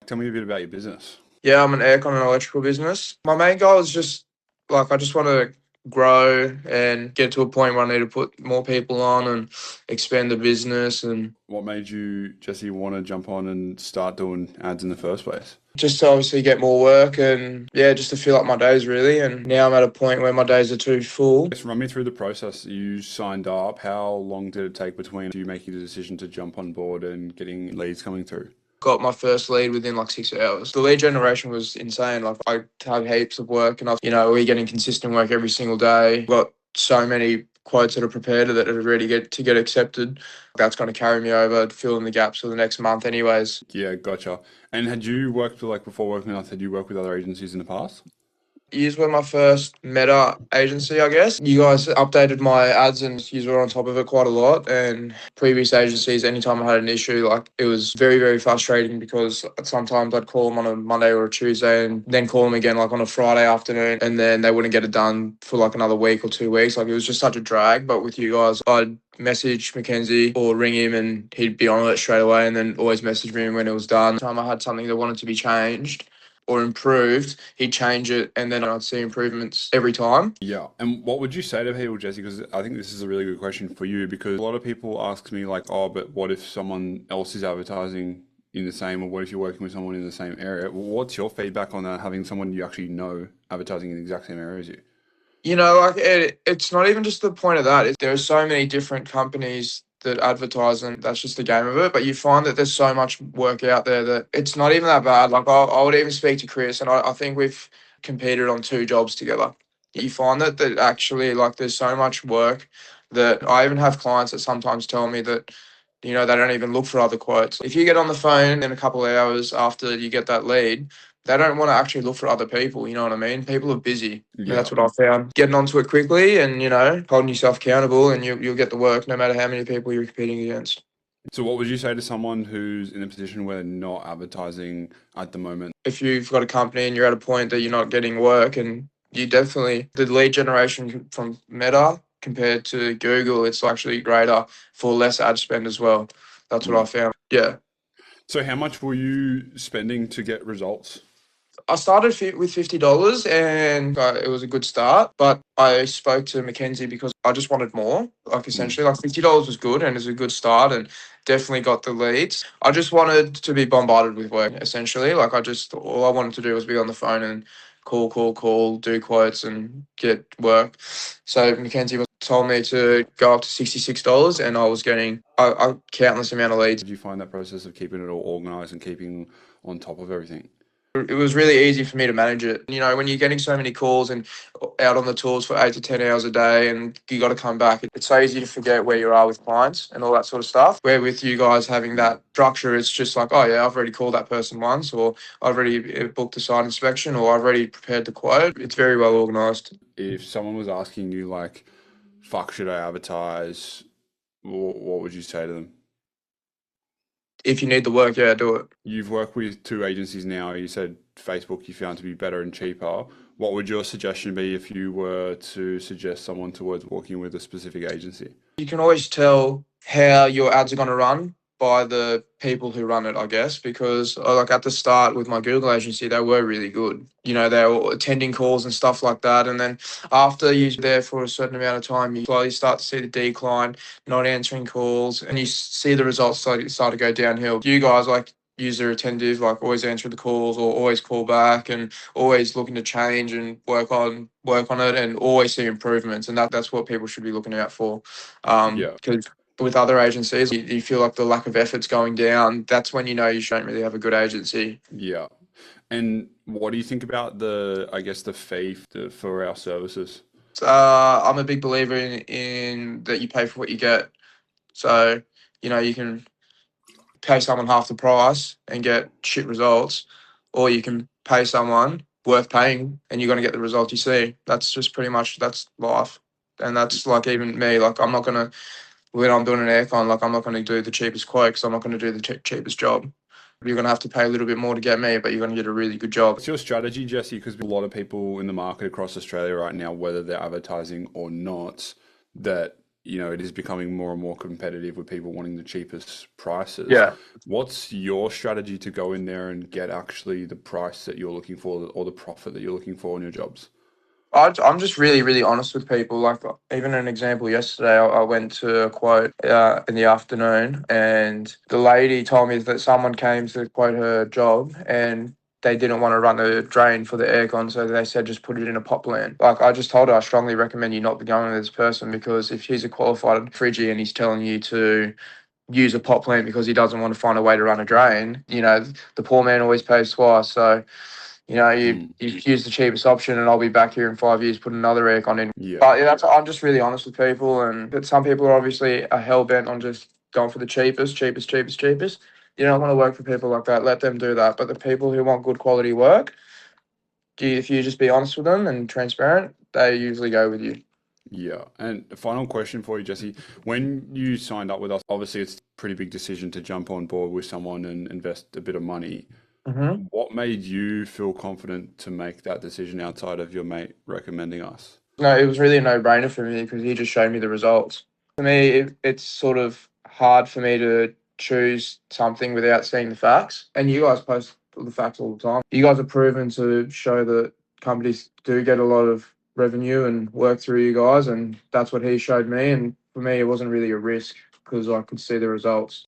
Tell me a bit about your business. Yeah, I'm an aircon and electrical business. My main goal is just I just want to grow and get to a point where I need to put more people on and expand the business and What made you, Jesse, want to jump on and start doing ads in the first place? just to obviously get more work and yeah, just to fill up my days really. And now I'm at a point where my days are too full. Just run me through the process. You signed up. How long did it take between you making the decision to jump on board and getting leads coming through? Got my first lead within like 6 hours. The lead generation was insane. Like I had heaps of work and we're getting consistent work every single day. Got so many quotes that are prepared that are ready to get accepted. That's going to carry me over, fill in the gaps for the next month anyways. Yeah, gotcha. And had you worked with, like, before working with us, had you worked with other agencies in the past? Yous were my first meta agency, I guess. You guys updated my ads and yous were on top of it quite a lot. And previous agencies, anytime I had an issue, like it was very, very frustrating because sometimes I'd call them on a Monday or a Tuesday and then call them again like on a Friday afternoon and then they wouldn't get it done for like another week or 2 weeks. Like it was just such a drag. But with you guys, I'd message Mackenzie or ring him and he'd be on it straight away and then always message me when it was done. Time I had something that wanted to be changed or improved, he'd change it and then I'd see improvements every time. Yeah. And what would you say to people, Jesse? Because I think this is a really good question for you because a lot of people ask me like, oh, but what if someone else is advertising in the same, or what if you're working with someone in the same area? What's your feedback on that, having someone you actually know advertising in the exact same area as you? It's not even just the point of that. There are so many different companies that advertise, and that's just the game of it. But you find that there's so much work out there that it's not even that bad. Like I would even speak to Chris, and I think we've competed on 2 jobs together. You find that actually like there's so much work that I even have clients that sometimes tell me that they don't even look for other quotes. If you get on the phone in a couple of hours after you get that lead, they don't want to actually look for other people. You know what I mean? People are busy. And Yeah. that's what I found. Getting onto it quickly and, holding yourself accountable and you'll get the work no matter how many people you're competing against. So what would you say to someone who's in a position where they're not advertising at the moment? If you've got a company and you're at a point that you're not getting work and the lead generation from Meta compared to Google, it's actually greater for less ad spend as well. That's what I Mm. found. Yeah. So how much were you spending to get results? I started with $50 and it was a good start, but I spoke to Mackenzie because I just wanted more. Like Mm. essentially, like $50 was good and it was a good start and definitely got the leads. I just wanted to be bombarded with work essentially. All I wanted to do was be on the phone and call, do quotes and get work. So Mackenzie told me to go up to $66 and I was getting a countless amount of leads. Did you find that process of keeping it all organized and keeping on top of everything? It was really easy for me to manage it. When you're getting so many calls and out on the tools for 8 to 10 hours a day and you got to come back, it's so easy to forget where you are with clients and all that sort of stuff. Where with you guys having that structure, it's just like, oh yeah, I've already called that person once, or I've already booked the site inspection, or I've already prepared the quote. It's very well organized. If someone was asking you like, fuck, should I advertise? What would you say to them? If you need the work, yeah, do it. You've worked with two agencies now. You said Facebook you found to be better and cheaper. What would your suggestion be if you were to suggest someone towards working with a specific agency? You can always tell how your ads are going to run by the people who run it, I guess, because like at the start with my Google agency, they were really good. They were attending calls and stuff like that. And then after you're there for a certain amount of time, you slowly start to see the decline, not answering calls, and you see the results start to go downhill. You guys like user attentive, like always answer the calls or always call back and always looking to change and work on it and always see improvements. And that's what people should be looking out for. Yeah. Because with other agencies, you feel like the lack of effort's going down. That's when you know you don't really have a good agency. Yeah. And what do you think about I guess, the fee for our services? I'm a big believer in that you pay for what you get. So, you can pay someone half the price and get shit results, or you can pay someone worth paying and you're going to get the result you see. That's just pretty much, that's life. And that's like even me, like I'm not going to, when I'm doing an aircon, like I'm not going to do the cheapest quote because I'm not going to do the cheapest job. You're going to have to pay a little bit more to get me, but you're going to get a really good job. What's your strategy, Jesse? Because a lot of people in the market across Australia right now, whether they're advertising or not, that it is becoming more and more competitive with people wanting the cheapest prices. Yeah. What's your strategy to go in there and get actually the price that you're looking for or the profit that you're looking for in your jobs? I'm just really, really honest with people. Like, even an example, yesterday I went to a quote in the afternoon, and the lady told me that someone came to quote her job, and they didn't want to run the drain for the aircon, so they said just put it in a pot plant. Like, I just told her I strongly recommend you not be going with this person, because if he's a qualified fridgie and he's telling you to use a pot plant because he doesn't want to find a way to run a drain, the poor man always pays twice. So, Mm, you use the cheapest option, and I'll be back here in 5 years putting another aircon in. yeah, But yeah, I'm just really honest with people, and but some people are obviously hell bent on just going for the cheapest, cheapest, cheapest, cheapest. You don't want to work for people like that. Let them do that. But the people who want good quality work, if you just be honest with them and transparent, they usually go with you. yeah. And the final question for you, Jesse. When you signed up with us, obviously it's a pretty big decision to jump on board with someone and invest a bit of money. hmm What made you feel confident to make that decision outside of your mate recommending us? No, it was really a no-brainer for me because he just showed me the results. For me, it's sort of hard for me to choose something without seeing the facts. And you guys post the facts all the time. You guys have proven to show that companies do get a lot of revenue and work through you guys, and that's what he showed me. And for me, it wasn't really a risk because I could see the results.